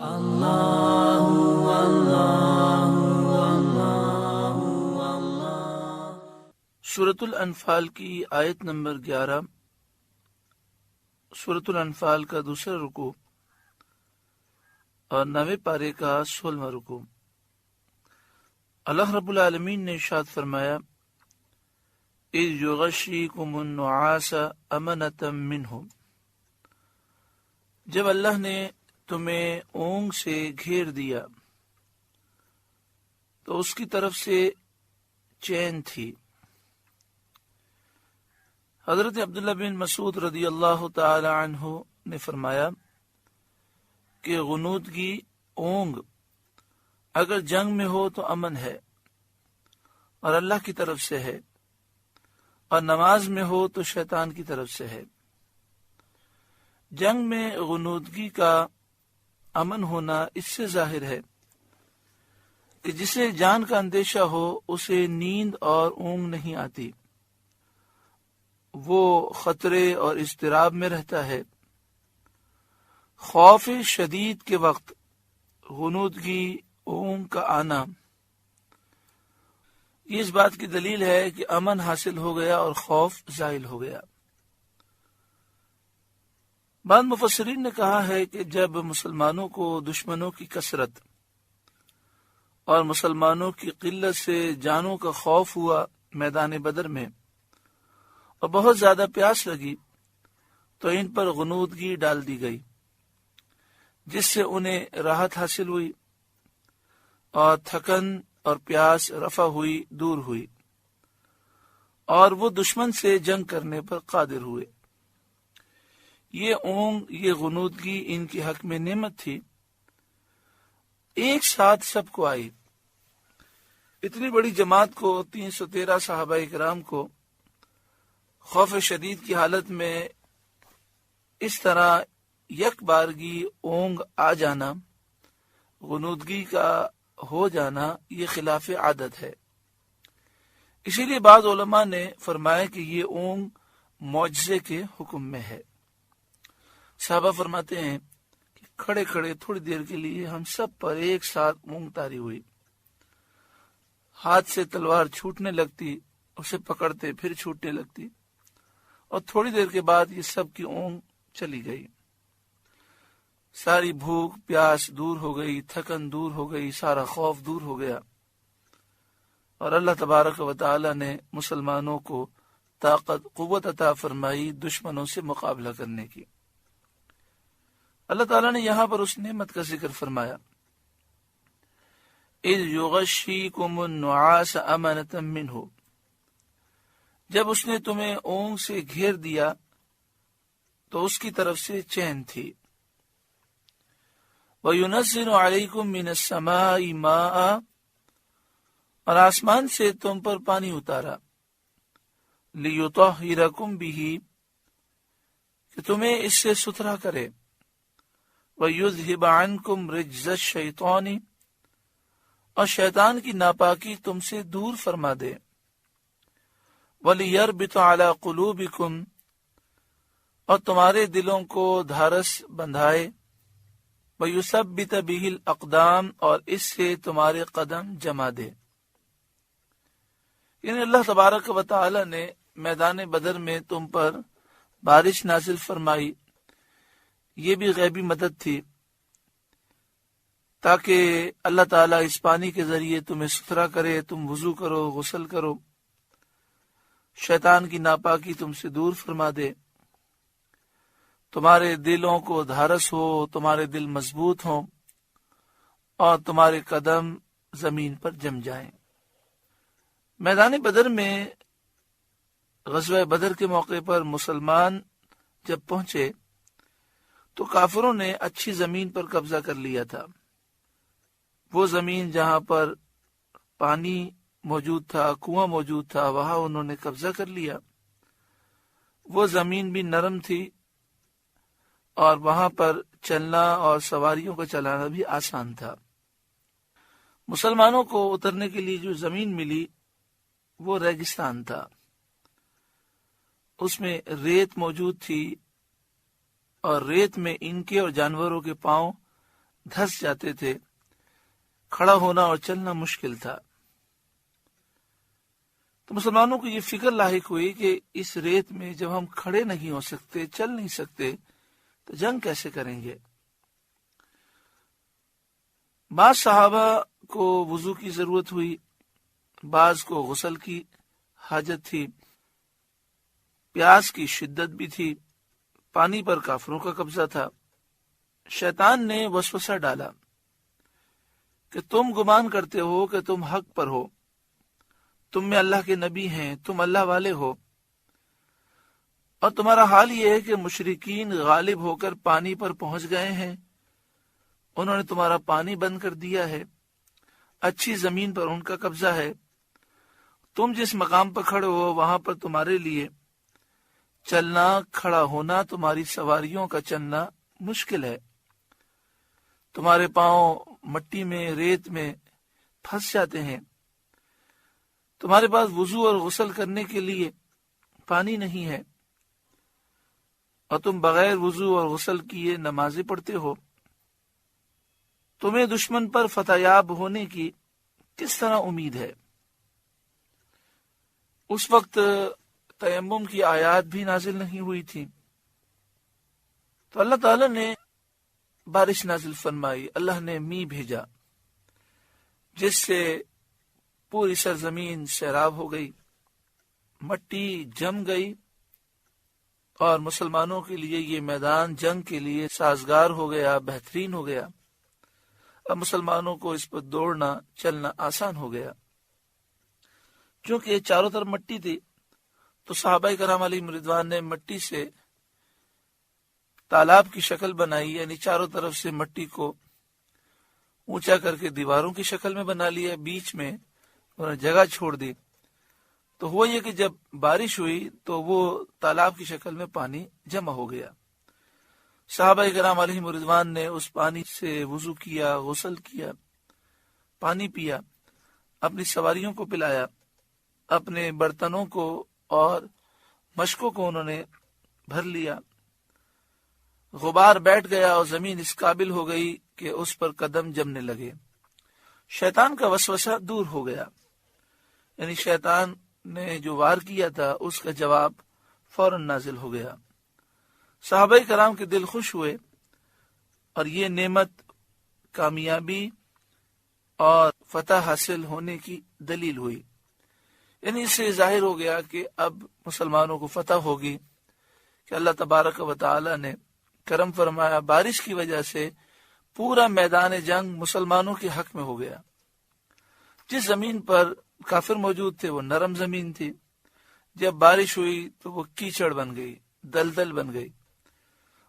سورۃ الانفال کی آیت نمبر 11، سورۃ الانفال کا دوسرا رکوع اور 9ویں پارے کا 16واں رکوع۔ اللہ رب العالمین نے ارشاد فرمایا، اذ یغشیکم النعاس امنۃ منہ، جب اللہ نے تمہیں اونگ سے گھیر دیا تو اس کی طرف سے چین تھی۔ حضرت عبداللہ بن مسعود رضی اللہ تعالی عنہ نے فرمایا کہ غنودگی اونگ اگر جنگ میں ہو تو امن ہے اور اللہ کی طرف سے ہے، اور نماز میں ہو تو شیطان کی طرف سے ہے۔ جنگ میں غنودگی کا امن ہونا اس سے ظاہر ہے کہ جسے جان کا اندیشہ ہو اسے نیند اور اونگ نہیں آتی، وہ خطرے اور اضطراب میں رہتا ہے۔ خوف شدید کے وقت غنودگی اونگ کا آنا یہ اس بات کی دلیل ہے کہ امن حاصل ہو گیا اور خوف زائل ہو گیا۔ بعض مفسرین نے کہا ہے کہ جب مسلمانوں کو دشمنوں کی کثرت اور مسلمانوں کی قلت سے جانوں کا خوف ہوا میدان بدر میں اور بہت زیادہ پیاس لگی تو ان پر غنودگی ڈال دی گئی، جس سے انہیں راحت حاصل ہوئی اور تھکن اور پیاس رفع ہوئی، دور ہوئی، اور وہ دشمن سے جنگ کرنے پر قادر ہوئے۔ یہ اونگ، یہ غنودگی ان کے حق میں نعمت تھی، ایک ساتھ سب کو آئی۔ اتنی بڑی جماعت کو، 313 صحابہ کرام کو خوف شدید کی حالت میں اس طرح یک بارگی اونگ آ جانا، غنودگی کا ہو جانا، یہ خلاف عادت ہے۔ اسی لیے بعض علماء نے فرمایا کہ یہ اونگ معجزے کے حکم میں ہے۔ صحابہ فرماتے ہیں کہ کھڑے کھڑے تھوڑی دیر کے لیے ہم سب پر ایک ساتھ اونگ طاری ہوئی، ہاتھ سے تلوار چھوٹنے لگتی، اسے پکڑتے پھر چھوٹنے لگتی، اور تھوڑی دیر کے بعد یہ سب کی اونگ چلی گئی۔ ساری بھوک پیاس دور ہو گئی، تھکن دور ہو گئی، سارا خوف دور ہو گیا، اور اللہ تبارک و تعالی نے مسلمانوں کو طاقت قوت عطا فرمائی دشمنوں سے مقابلہ کرنے کی۔ اللہ تعالیٰ نے یہاں پر اس نعمت کا ذکر فرمایا، اذ یغشیکم النعاس امنۃ منہ، جب اس نے تمہیں اونگ سے گھیر دیا تو اس کی طرف سے چین تھی۔ وَيُنَزِّلُ عَلَيْكُم مِّنَ السَّمَاءِ مَاءً، اور آسمان سے تم پر پانی اتارا، لِيُطَهِّرَكُم بِهِ، کہ تمہیں اس سے ستھرا کرے، وَيُذْهِبَ عَنكُم رِجْزَ الشَّيْطَانِ، اور شیطان کی ناپاکی تم سے دور فرما دے، وَلِيَرْبِطَ عَلَى قُلُوبِكُمْ، اور تمہارے دلوں کو دھارس بندھائے، وَيُثَبِّتَ بِهِ الْأَقْدَامَ، اور اس سے تمہارے قدم جما دے۔ یعنی اللہ تبارک و تعالی نے میدان بدر میں تم پر بارش نازل فرمائی، یہ بھی غیبی مدد تھی، تاکہ اللہ تعالیٰ اس پانی کے ذریعے تمہیں ستھرا کرے، تم وضو کرو، غسل کرو، شیطان کی ناپاکی تم سے دور فرما دے، تمہارے دلوں کو دھارس ہو، تمہارے دل مضبوط ہوں، اور تمہارے قدم زمین پر جم جائیں۔ میدان بدر میں غزوہ بدر کے موقع پر مسلمان جب پہنچے تو کافروں نے اچھی زمین پر قبضہ کر لیا تھا۔ وہ زمین جہاں پر پانی موجود تھا، کنواں موجود تھا، وہاں انہوں نے قبضہ کر لیا۔ وہ زمین بھی نرم تھی اور وہاں پر چلنا اور سواریوں کا چلانا بھی آسان تھا۔ مسلمانوں کو اترنے کے لیے جو زمین ملی وہ ریگستان تھا، اس میں ریت موجود تھی، اور ریت میں ان کے اور جانوروں کے پاؤں دھس جاتے تھے، کھڑا ہونا اور چلنا مشکل تھا۔ تو مسلمانوں کو یہ فکر لاحق ہوئی کہ اس ریت میں جب ہم کھڑے نہیں ہو سکتے، چل نہیں سکتے، تو جنگ کیسے کریں گے؟ بعض صحابہ کو وضو کی ضرورت ہوئی، بعض کو غسل کی حاجت تھی، پیاس کی شدت بھی تھی، پانی پر کافروں کا قبضہ تھا۔ شیطان نے وسوسہ ڈالا کہ تم گمان کرتے ہو کہ تم حق پر ہو، تم میں اللہ کے نبی ہیں، تم اللہ والے ہو، اور تمہارا حال یہ ہے کہ مشرکین غالب ہو کر پانی پر پہنچ گئے ہیں، انہوں نے تمہارا پانی بند کر دیا ہے، اچھی زمین پر ان کا قبضہ ہے، تم جس مقام پر کھڑے ہو وہاں پر تمہارے لیے چلنا، کھڑا ہونا، تمہاری سواریوں کا چلنا مشکل ہے، تمہارے پاؤں مٹی میں، ریت میں پھنس جاتے ہیں، تمہارے پاس وضو اور غسل کرنے کے لیے پانی نہیں ہے، اور تم بغیر وضو اور غسل کیے نمازیں پڑھتے ہو، تمہیں دشمن پر فتح یاب ہونے کی کس طرح امید ہے؟ اس وقت تیمم کی آیات بھی نازل نہیں ہوئی تھی، تو اللہ تعالی نے بارش نازل فرمائی، اللہ نے می بھیجا جس سے پوری سرزمین سیراب ہو گئی، مٹی جم گئی، اور مسلمانوں کے لیے یہ میدان جنگ کے لیے سازگار ہو گیا، بہترین ہو گیا۔ اب مسلمانوں کو اس پر دوڑنا چلنا آسان ہو گیا۔ چونکہ چاروں طرف مٹی تھی تو صحابہ کرام علیہم رضوان نے مٹی سے تالاب کی شکل بنائی، یعنی چاروں طرف سے مٹی کو اونچا کر کے دیواروں کی شکل میں بنا لیا، بیچ میں انہوں نے جگہ چھوڑ دی، تو ہوا یہ کہ جب بارش ہوئی تو وہ تالاب کی شکل میں پانی جمع ہو گیا۔ صحابہ کرام علیہم رضوان نے اس پانی سے وضو کیا، غسل کیا، پانی پیا، اپنی سواریوں کو پلایا، اپنے برتنوں کو اور مشکوں کو انہوں نے بھر لیا، غبار بیٹھ گیا اور زمین اس قابل ہو گئی کہ اس پر قدم جمنے لگے، شیطان کا وسوسہ دور ہو گیا، یعنی شیطان نے جو وار کیا تھا اس کا جواب فوراً نازل ہو گیا۔ صحابہ کرام کے دل خوش ہوئے، اور یہ نعمت کامیابی اور فتح حاصل ہونے کی دلیل ہوئی، یعنی اس سے ظاہر ہو گیا کہ اب مسلمانوں کو فتح ہوگی، کہ اللہ تبارک و تعالی نے کرم فرمایا، بارش کی وجہ سے پورا میدان جنگ مسلمانوں کے حق میں ہو گیا۔ جس زمین پر کافر موجود تھے وہ نرم زمین تھی، جب بارش ہوئی تو وہ کیچڑ بن گئی، دلدل بن گئی،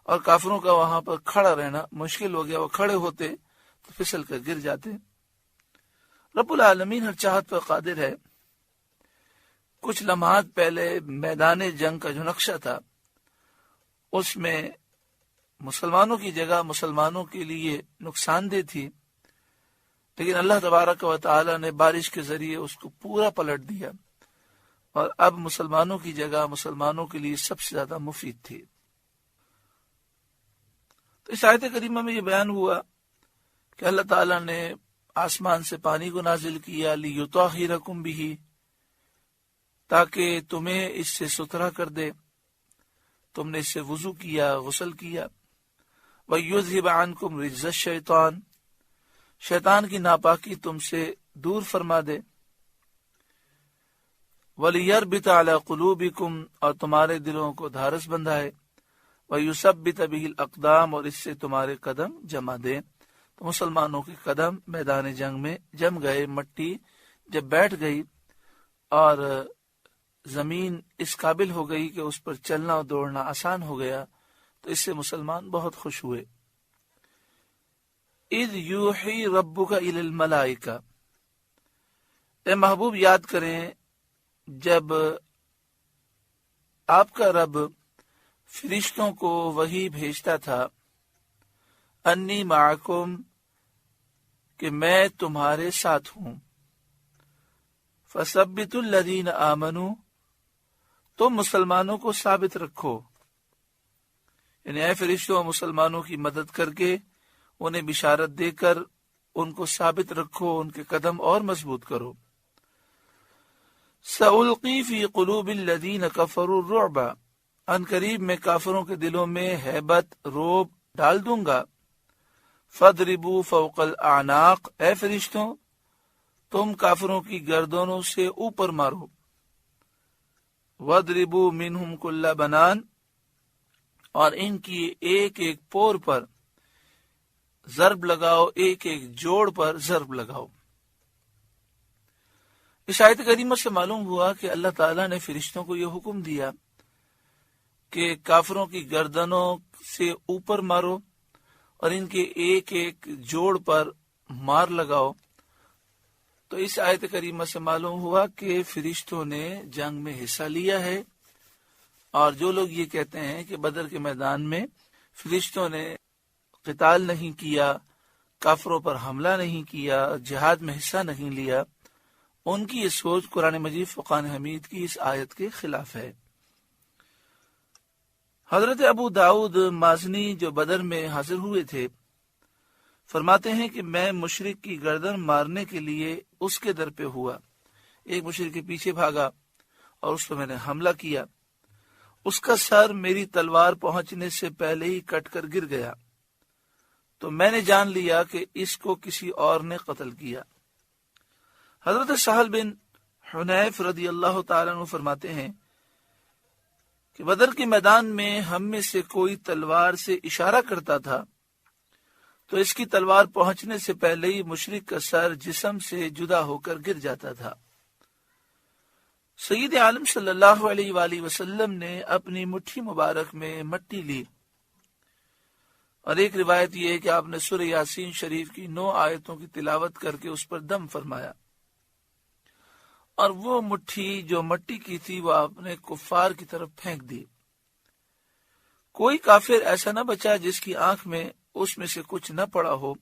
اور کافروں کا وہاں پر کھڑا رہنا مشکل ہو گیا، وہ کھڑے ہوتے تو پھسل کر گر جاتے۔ رب العالمین ہر چاہت پر قادر ہے۔ کچھ لمحات پہلے میدان جنگ کا جو نقشہ تھا اس میں مسلمانوں کی جگہ مسلمانوں کے لیے نقصان دہ تھی، لیکن اللہ تبارک و تعالی نے بارش کے ذریعے اس کو پورا پلٹ دیا، اور اب مسلمانوں کی جگہ مسلمانوں کے لیے سب سے زیادہ مفید تھی۔ تو اس آیت کریمہ میں یہ بیان ہوا کہ اللہ تعالی نے آسمان سے پانی کو نازل کیا، لِیُطَہِّرَکُم بِہِ، تاکہ تمہیں اس سے ستھرا کر دے، تم نے اس سے وضو کیا، غسل کیا، وَيُذْهِبَ عَنْكُمْ رِجْزَ الشَّيْطَانِ، شیطان کی ناپاکی تم سے دور فرما دے، وَلِيَرْبِطَ عَلَى قُلُوبِكُمْ، اور تمہارے دلوں کو دھارس بندھائے، وَيُثَبِّتَ بِهِ الْأَقْدَامَ، اور اس سے تمہارے قدم جمع دے۔ تو مسلمانوں کے قدم میدان جنگ میں جم گئے، مٹی جب بیٹھ گئی اور زمین اس قابل ہو گئی کہ اس پر چلنا اور دوڑنا آسان ہو گیا، تو اس سے مسلمان بہت خوش ہوئے۔ اِذْ یوحی ربک الی الملائکہ، اے محبوب یاد کریں جب آپ کا رب فرشتوں کو وحی بھیجتا تھا، انی معکم، کہ میں تمہارے ساتھ ہوں، فثبتوا الذین آمنوا، تم مسلمانوں کو ثابت رکھو، یعنی اے فرشتوں مسلمانوں کی مدد کر کے انہیں بشارت دے کر ان کو ثابت رکھو، ان کے قدم اور مضبوط کرو۔ سألقی فی قلوب الذین کفروا الرعب، ان قریب میں کافروں کے دلوں میں ہیبت، روب ڈال دوں گا۔ فَاضْرِبُوا فَوْقَ الْأَعْنَاقِ، اے فرشتوں تم کافروں کی گردنوں سے اوپر مارو۔ وَاضْرِبُوا مِنْهُمْ كُلَّ بَنَانٍ، اور ان کی ایک ایک پور پر ضرب لگاؤ، ایک ایک جوڑ پر ضرب لگاؤ۔ اس آیت کریمہ سے معلوم ہوا کہ اللہ تعالیٰ نے فرشتوں کو یہ حکم دیا کہ کافروں کی گردنوں سے اوپر مارو اور ان کے ایک ایک جوڑ پر مار لگاؤ۔ تو اس آیت کریمہ سے معلوم ہوا کہ فرشتوں نے جنگ میں حصہ لیا ہے، اور جو لوگ یہ کہتے ہیں کہ بدر کے میدان میں فرشتوں نے قتال نہیں کیا، کافروں پر حملہ نہیں کیا، جہاد میں حصہ نہیں لیا، ان کی یہ سوچ قرآن مجید فرقان حمید کی اس آیت کے خلاف ہے۔ حضرت ابو داؤد مازنی جو بدر میں حاضر ہوئے تھے فرماتے ہیں کہ میں مشرک کی گردن مارنے کے لیے اس کے در پہ ہوا، ایک مشرک کے پیچھے بھاگا اور اس پر میں نے حملہ کیا، اس کا سر میری تلوار پہنچنے سے پہلے ہی کٹ کر گر گیا، تو میں نے جان لیا کہ اس کو کسی اور نے قتل کیا۔ حضرت سہل بن حنیف رضی اللہ تعالیٰ عنہ فرماتے ہیں کہ بدر کے میدان میں ہم میں سے کوئی تلوار سے اشارہ کرتا تھا تو اس کی تلوار پہنچنے سے پہلے ہی مشرک کا سر جسم سے جدا ہو کر گر جاتا تھا۔ سید عالم صلی اللہ علیہ وآلہ وسلم نے اپنی مٹھی مبارک میں مٹی لی، اور ایک روایت یہ ہے کہ آپ نے سورہ یاسین شریف کی 9 آیتوں کی تلاوت کر کے اس پر دم فرمایا، اور وہ مٹھی جو مٹی کی تھی وہ آپ نے کفار کی طرف پھینک دی۔ کوئی کافر ایسا نہ بچا جس کی آنکھ میں اس میں سے کچھ نہ پڑا ہو۔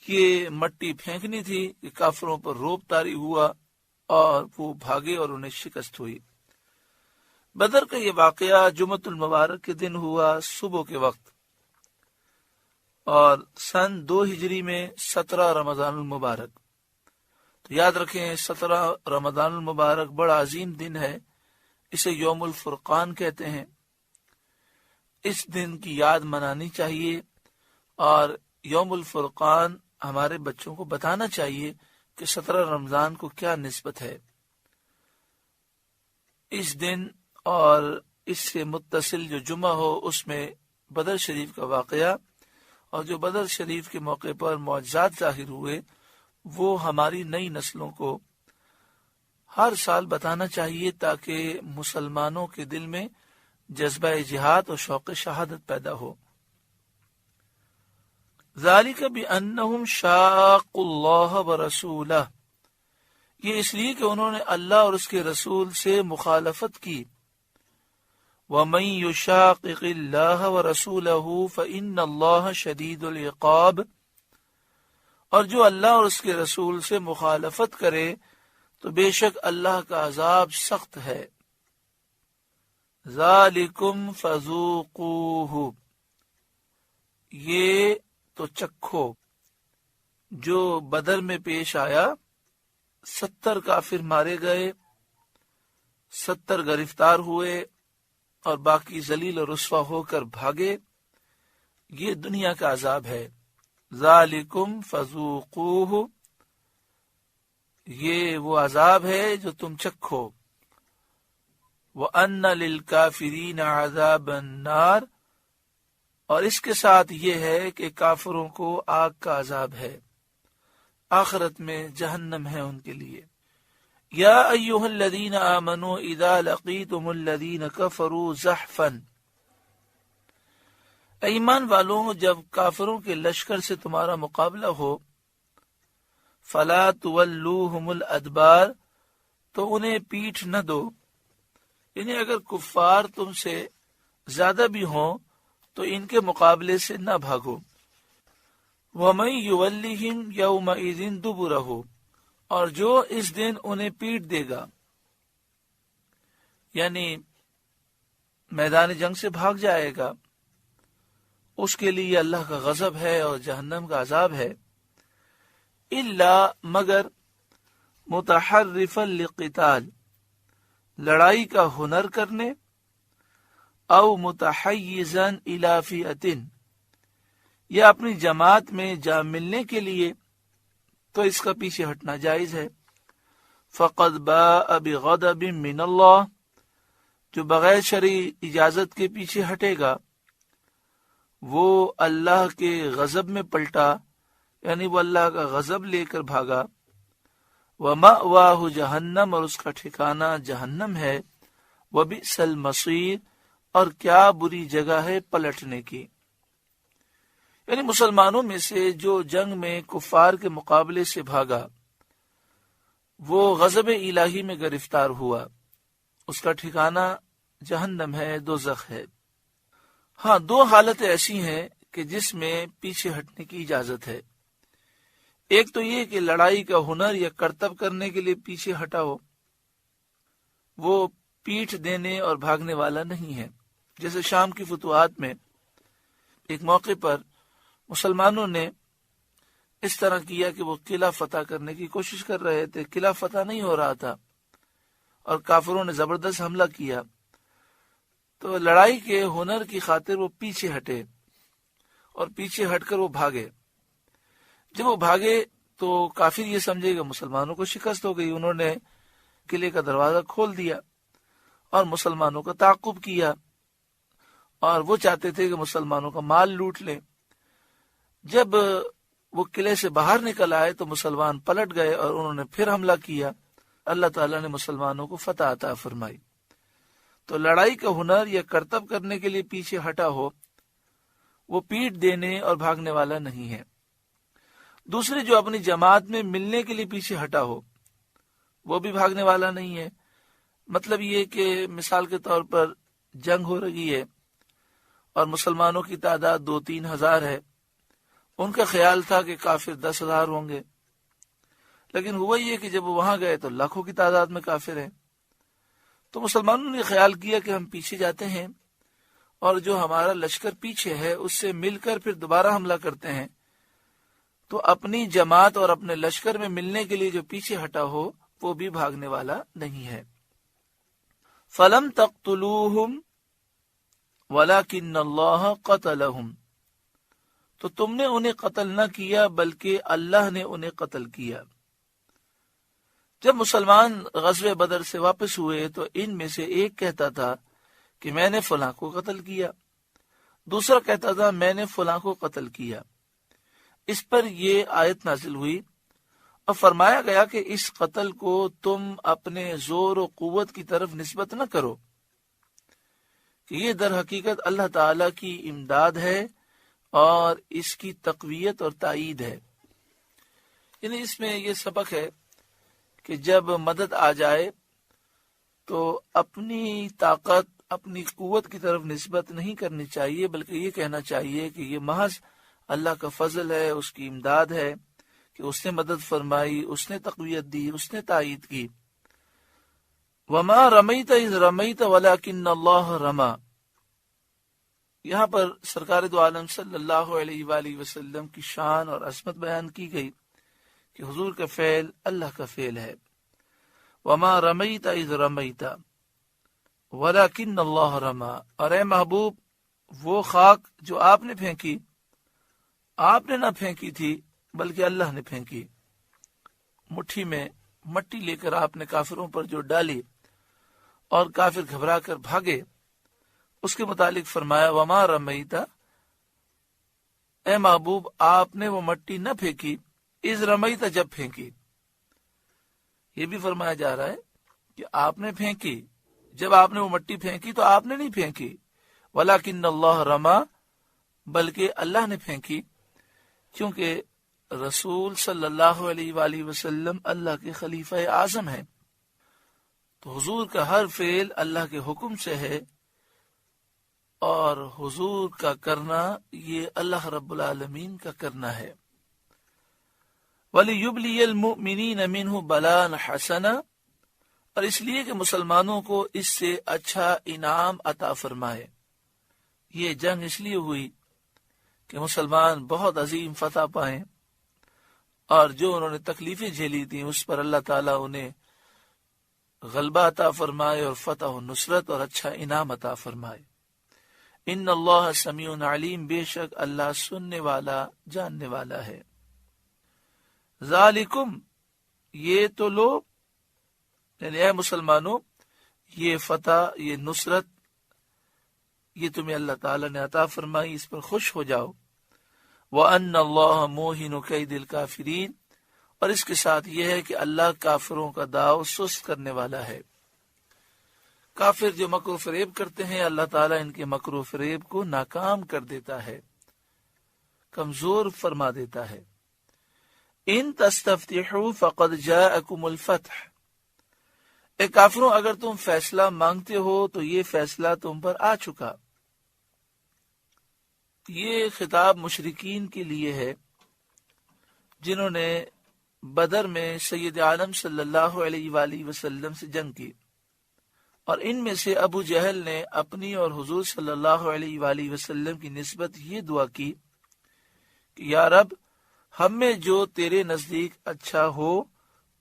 یہ مٹی پھینکنی تھی کہ کافروں پر روب طاری ہوا اور وہ بھاگے اور انہیں شکست ہوئی۔ بدر کا یہ واقعہ جمعۃ المبارک کے دن ہوا، صبح کے وقت، اور سن 2 ہجری میں 17 رمضان المبارک۔ تو یاد رکھیں 17 رمضان المبارک بڑا عظیم دن ہے، اسے یوم الفرقان کہتے ہیں۔ اس دن کی یاد منانی چاہیے، اور یوم الفرقان ہمارے بچوں کو بتانا چاہیے کہ 17 رمضان کو کیا نسبت ہے۔ اس دن اور اس سے متصل جو جمعہ ہو اس میں بدر شریف کا واقعہ اور جو بدر شریف کے موقع پر معجزات ظاہر ہوئے وہ ہماری نئی نسلوں کو ہر سال بتانا چاہیے، تاکہ مسلمانوں کے دل میں جذبہ جہاد اور شوق شہادت پیدا ہو۔ ذالک بأنہم شاقوا اللہ ورسولہ، یہ اس لیے کہ انہوں نے اللہ اور اس کے رسول سے مخالفت کی۔ وَمَن يُشَاقِقِ اللَّهَ وَرَسُولَهُ فَإِنَّ اللَّهَ شَدِيدُ الْعِقَابِ، اور جو اللہ اور اس کے رسول سے مخالفت کرے تو بے شک اللہ کا عذاب سخت ہے۔ ذَلِكُمْ فَذُوقُوهُ، یہ تو چکھو جو بدر میں پیش آیا۔ 70 کافر مارے گئے، 70 گرفتار ہوئے اور باقی ذلیل و رسوا ہو کر بھاگے، یہ دنیا کا عذاب ہے۔ ذالکم فذوقوہ، یہ وہ عذاب ہے جو تم چکھو۔ وَأَنَّ لِلْكَافِرِينَ عَذَابَ النَّارِ، اور اس کے ساتھ یہ ہے کہ کافروں کو آگ کا عذاب ہے، آخرت میں جہنم ہے ان کے لیے۔ یا ایھا الذین آمنوا اذا لقیتم الذین کفروا زحفا، ایمان والوں جب کافروں کے لشکر سے تمہارا مقابلہ ہو، فلا تولوہم الادبار، تو انہیں پیٹھ نہ دو، یعنی اگر کفار تم سے زیادہ بھی ہوں تو ان کے مقابلے سے نہ بھاگو۔ وَمَن يُوَلِّهِمْ يَوْمَئِذٍ دُبُرَهُ، اور جو اس دن انہیں پیٹ دے گا، یعنی میدان جنگ سے بھاگ جائے گا، اس کے لیے اللہ کا غضب ہے اور جہنم کا عذاب ہے۔ الا مگر متحرفا للقتال، لڑائی کا ہنر کرنے، او متحیزا الی فئۃ، یا اپنی جماعت میں جا ملنے کے لیے، تو اس کا پیچھے ہٹنا جائز ہے۔ فقد باء بغضب من اللہ، جو بغیر شرعی اجازت کے پیچھے ہٹے گا وہ اللہ کے غضب میں پلٹا، یعنی وہ اللہ کا غضب لے کر بھاگا۔ وَمَأْوَاهُ جہنم، اور اس کا ٹھکانہ جہنم ہے۔ وَبِئْسَ الْمَصِيرُ، اور کیا بری جگہ ہے پلٹنے کی۔ یعنی مسلمانوں میں سے جو جنگ میں کفار کے مقابلے سے بھاگا وہ غضب الہی میں گرفتار ہوا، اس کا ٹھکانہ جہنم ہے، دوزخ ہے۔ ہاں، دو حالتیں ایسی ہیں کہ جس میں پیچھے ہٹنے کی اجازت ہے۔ ایک تو یہ کہ لڑائی کا ہنر یا کرتب کرنے کے لیے پیچھے ہٹا ہو، وہ پیٹھ دینے اور بھاگنے والا نہیں ہے۔ جیسے شام کی فتوحات میں ایک موقع پر مسلمانوں نے اس طرح کیا کہ وہ قلعہ فتح کرنے کی کوشش کر رہے تھے، قلعہ فتح نہیں ہو رہا تھا اور کافروں نے زبردست حملہ کیا، تو لڑائی کے ہنر کی خاطر وہ پیچھے ہٹے اور پیچھے ہٹ کر وہ بھاگے۔ جب وہ بھاگے تو کافر یہ سمجھے کہ مسلمانوں کو شکست ہو گئی، انہوں نے قلعے کا دروازہ کھول دیا اور مسلمانوں کا تعاقب کیا، اور وہ چاہتے تھے کہ مسلمانوں کا مال لوٹ لیں۔ جب وہ قلعے سے باہر نکل آئے تو مسلمان پلٹ گئے اور انہوں نے پھر حملہ کیا۔ اللہ تعالیٰ نے مسلمانوں کو فتح عطا فرمائی۔ تو لڑائی کا ہنر یا کرتب کرنے کے لیے پیچھے ہٹا ہو وہ پیٹ دینے اور بھاگنے والا نہیں ہے۔ دوسرے جو اپنی جماعت میں ملنے کے لیے پیچھے ہٹا ہو وہ بھی بھاگنے والا نہیں ہے۔ مطلب یہ کہ مثال کے طور پر جنگ ہو رہی ہے اور مسلمانوں کی تعداد 2-3 ہزار ہے، ان کا خیال تھا کہ کافر 10,000 ہوں گے، لیکن ہوا یہ کہ جب وہ وہاں گئے تو لاکھوں کی تعداد میں کافر ہیں۔ تو مسلمانوں نے خیال کیا کہ ہم پیچھے جاتے ہیں اور جو ہمارا لشکر پیچھے ہے اس سے مل کر پھر دوبارہ حملہ کرتے ہیں، تو اپنی جماعت اور اپنے لشکر میں ملنے کے لیے جو پیچھے ہٹا ہو وہ بھی بھاگنے والا نہیں ہے۔ فَلَمْ تَقْتُلُوهُمْ وَلَكِنَّ اللَّهَ قَتَلَهُمْ، تو تم نے انہیں قتل نہ کیا بلکہ اللہ نے انہیں قتل کیا۔ جب مسلمان غزوہ بدر سے واپس ہوئے تو ان میں سے ایک کہتا تھا کہ میں نے فلاں کو قتل کیا، دوسرا کہتا تھا میں نے فلاں کو قتل کیا۔ اس پر یہ آیت نازل ہوئی اور فرمایا گیا کہ اس قتل کو تم اپنے زور و قوت کی طرف نسبت نہ کرو، کہ یہ در حقیقت اللہ تعالی کی امداد ہے اور اس کی تقویت اور تائید ہے۔ یعنی اس میں یہ سبق ہے کہ جب مدد آ جائے تو اپنی طاقت، اپنی قوت کی طرف نسبت نہیں کرنی چاہیے، بلکہ یہ کہنا چاہیے کہ یہ محض اللہ کا فضل ہے، اس کی امداد ہے کہ اس نے مدد فرمائی، اس نے تقویت دی، اس نے تائید کی۔ وما رمیت اذ رمیت ولکن اللہ رما، یہاں پر سرکار دو عالم صلی اللہ علیہ وآلہ وسلم کی شان اور عظمت بیان کی گئی کہ حضور کا فعل اللہ کا فعل ہے۔ وما رمیت اذ رمیت ولکن اللہ رما، اور اے محبوب وہ خاک جو آپ نے پھینکی، آپ نے نہ پھینکی تھی بلکہ اللہ نے پھینکی۔ مٹھی میں مٹی لے کر آپ نے کافروں پر جو ڈالی اور کافر گھبرا کر بھاگے، اس کے متعلق فرمایا وما رمیتا، اے محبوب آپ نے وہ مٹی نہ پھینکی، اذ رمیتا جب پھینکی۔ یہ بھی فرمایا جا رہا ہے کہ آپ نے پھینکی، جب آپ نے وہ مٹی پھینکی تو آپ نے نہیں پھینکی، ولکن اللہ رما، بلکہ اللہ نے پھینکی، کیونکہ رسول صلی اللہ علیہ وآلہ وسلم اللہ کے خلیفہ اعظم ہیں، تو حضور کا ہر فعل اللہ کے حکم سے ہے، اور حضور کا کرنا یہ اللہ رب العالمین کا کرنا ہے۔ وَلِيُبْلِيَ الْمُؤْمِنِينَ مِنْهُ بَلَاءً حَسَنًا، اور اس لیے کہ مسلمانوں کو اس سے اچھا انعام عطا فرمائے۔ یہ جنگ اس لیے ہوئی کہ مسلمان بہت عظیم فتح پائیں، اور جو انہوں نے تکلیفیں جھیلی تھیں اس پر اللہ تعالیٰ انہیں غلبہ عطا فرمائے اور فتح و نصرت اور اچھا انعام عطا فرمائے۔ ان اللہ سمیع علیم، بے شک اللہ سننے والا جاننے والا ہے۔ ذالکم، یہ تو لو، یعنی اے مسلمانوں، یہ فتح، یہ نصرت، یہ تمہیں اللہ تعالیٰ نے عطا فرمائی، اس پر خوش ہو جاؤ۔ وَأَنَّ اللَّهَ مُوهِنُ كَيْدِ الْكَافِرِينَ، اور اس کے ساتھ یہ ہے کہ اللہ کافروں کا داؤ سست کرنے والا ہے۔ کافر جو مکر و فریب کرتے ہیں، اللہ تعالیٰ ان کے مکر و فریب کو ناکام کر دیتا ہے، کمزور فرما دیتا ہے۔ ان تستفتحوا فقد جاءکم الفتح، اے کافروں اگر تم فیصلہ مانگتے ہو تو یہ فیصلہ تم پر آ چکا۔ یہ خطاب مشرکین کے لیے ہے جنہوں نے بدر میں سید عالم صلی اللہ علیہ وآلہ وسلم سے جنگ کی، اور ان میں سے ابو جہل نے اپنی اور حضور صلی اللہ علیہ وآلہ وسلم کی نسبت یہ دعا کی کہ یا رب، ہم میں جو تیرے نزدیک اچھا ہو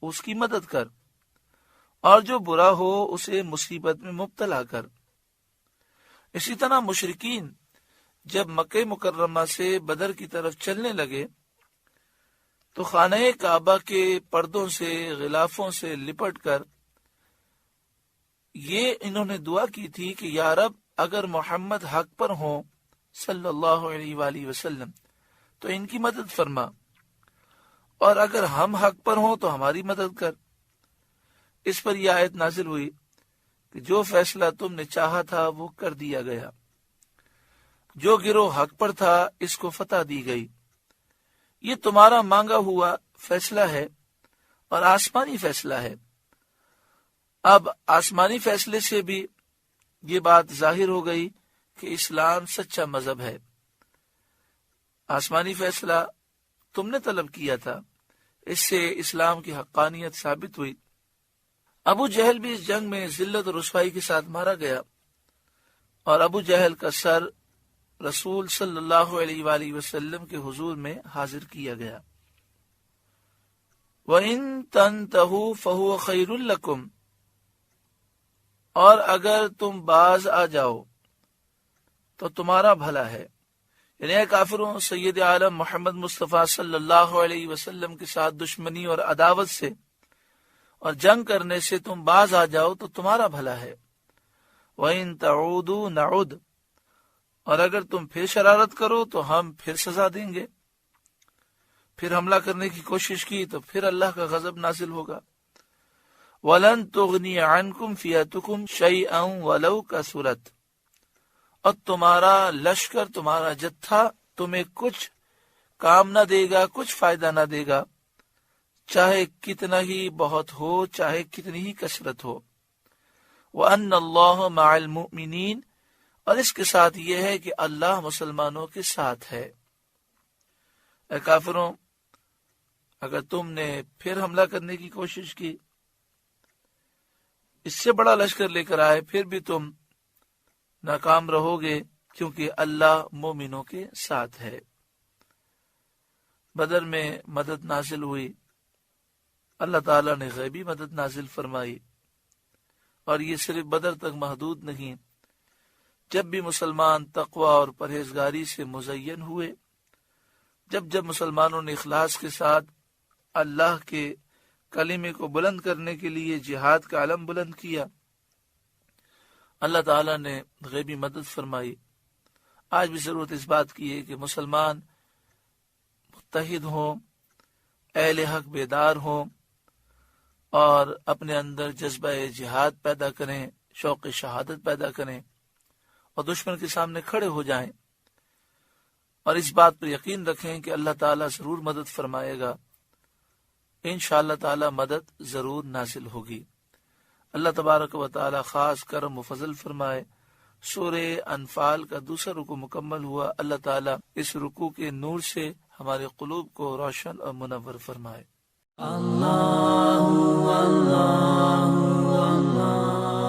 اس کی مدد کر، اور جو برا ہو اسے مصیبت میں مبتلا کر۔ اسی طرح مشرکین جب مکہ مکرمہ سے بدر کی طرف چلنے لگے تو خانہ کعبہ کے پردوں سے، غلافوں سے لپٹ کر یہ انہوں نے دعا کی تھی کہ یا رب، اگر محمد حق پر ہوں صلی اللہ علیہ وآلہ وسلم تو ان کی مدد فرما، اور اگر ہم حق پر ہوں تو ہماری مدد کر۔ اس پر یہ آیت نازل ہوئی کہ جو فیصلہ تم نے چاہا تھا وہ کر دیا گیا، جو گروہ حق پر تھا اس کو فتح دی گئی۔ یہ تمہارا مانگا ہوا فیصلہ ہے اور آسمانی فیصلہ ہے۔ اب آسمانی فیصلے سے بھی یہ بات ظاہر ہو گئی کہ اسلام سچا مذہب ہے۔ آسمانی فیصلہ تم نے طلب کیا تھا، اس سے اسلام کی حقانیت ثابت ہوئی۔ ابو جہل بھی اس جنگ میں ذلت اور رسوائی کے ساتھ مارا گیا، اور ابو جہل کا سر رسول صلی اللہ علیہ وآلہ وسلم کے حضور میں حاضر کیا گیا۔ وَإِن تَنْتَهُوا فَهُوَ خَيْرٌ لَكُمْ، اور اگر تم باز آ جاؤ تو تمہارا بھلا ہے۔ یعنی اے کافروں، سید عالم محمد مصطفیٰ صلی اللہ علیہ وسلم کے ساتھ دشمنی اور عداوت سے اور جنگ کرنے سے تم باز آ جاؤ تو تمہارا بھلا ہے۔ وَإِن تَعُودُوا نَعُدْ، اور اگر تم پھر شرارت کرو تو ہم پھر سزا دیں گے۔ پھر حملہ کرنے کی کوشش کی تو پھر اللہ کا غضب نازل ہوگا۔ وَلَن تُغْنِيَ عَنْكُمْ فِئَتُكُمْ شَيْئًا وَلَوْ كَثُرَتْ، اور تمہارا لشکر، تمہارا جتھا تمہیں کچھ کام نہ دے گا، کچھ فائدہ نہ دے گا، چاہے کتنا ہی بہت ہو، چاہے کتنی ہی کثرت ہو۔ وَأَنَّ اللَّهَ مَعَ الْمُؤْمِنِينَ، اور اس کے ساتھ یہ ہے کہ اللہ مسلمانوں کے ساتھ ہے۔ اے کافروں، اگر تم نے پھر حملہ کرنے کی کوشش کی، اس سے بڑا لشکر لے کر آئے، پھر بھی تم ناکام رہو گے، کیونکہ اللہ مومنوں کے ساتھ ہے۔ بدر میں مدد نازل ہوئی، اللہ تعالیٰ نے غیبی مدد نازل فرمائی، اور یہ صرف بدر تک محدود نہیں۔ جب بھی مسلمان تقوی اور پرہیزگاری سے مزین ہوئے، جب مسلمانوں نے اخلاص کے ساتھ اللہ کے کلمے کو بلند کرنے کے لیے جہاد کا علم بلند کیا، اللہ تعالیٰ نے غیبی مدد فرمائی۔ آج بھی ضرورت اس بات کی ہے کہ مسلمان متحد ہوں، اہل حق بیدار ہوں، اور اپنے اندر جذبہ جہاد پیدا کریں، شوق شہادت پیدا کریں، اور دشمن کے سامنے کھڑے ہو جائیں، اور اس بات پر یقین رکھیں کہ اللہ تعالیٰ ضرور مدد فرمائے گا۔ انشاءاللہ تعالیٰ مدد ضرور نازل ہوگی۔ اللہ تبارک و تعالیٰ خاص کرم و فضل فرمائے۔ سورہ انفال کا دوسرا رکوع مکمل ہوا۔ اللہ تعالیٰ اس رکوع کے نور سے ہمارے قلوب کو روشن اور منور فرمائے۔ اللہ اللہ اللہ